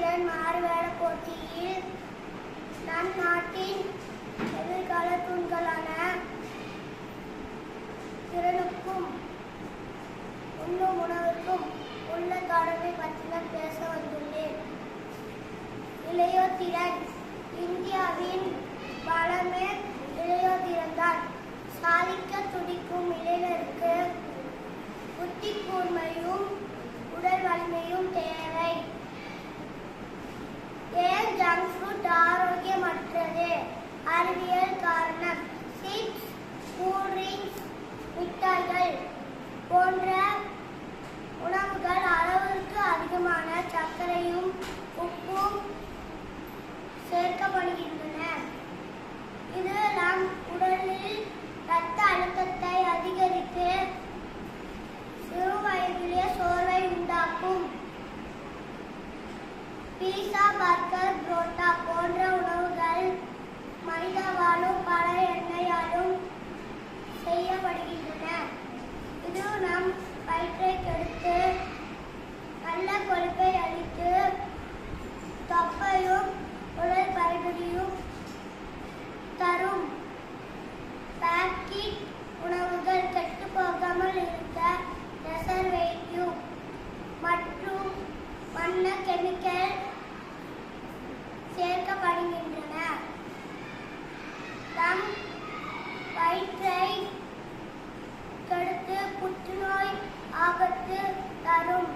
திறன் மாறுவேட போட்டியில் நம் நாட்டின் எதிர்கால தூண்களான திறனுக்கும் உண்ணும் உணவுக்கும் உள்ள தொடர்பை பற்றி பேச வந்துள்ளேன். இளையோர் திறன். இந்தியாவின் பலமே இளையோர் திறன்தான். சாதிக்க துடிக்கும் இளைஞருக்கு புத்தி கூர்மையும் உடல் வலிமையும் தேவை. ஏன் ஜங்க் ஃபுட் ஆரோக்கியமற்றது? அறிவியல் காரணம். சிப்ஸ், கூல்ட்ரிங்க்ஸ், மிட்டாய்கள் போன்ற உணவுகள் அளவுக்கு அதிகமான சர்க்கரையும் உப்பும் சேர்க்கப்படுகின்றன. இது நம் உடலில் இரத்த அழுத்தத்தை அதிகரித்து சிறு வயதிலே சோர்வை உண்டாக்கும். பீஸா, பர்கர், புரோட்டா போன்ற உணவுகள் மைதாவாலும் பல எண்ணெயாலும் செய்யப்படுகின்றன. இது நம் வயிற்றை கெடுத்து நல்ல கொழுப்பை அளித்து தொப்பையும் உடல் பருமனையும் தரும். பாக்கெட் உணவுகள் கெட்டு போகாமல் இருக்க ப்ரிசர்வேட்டிவ் மற்றும் வண்ண கெமிக்கல் சேர்க்கப்படுகின்றன. நம் வயிற்றை கெடுத்து புற்றுநோய் ஆபத்து தரும்.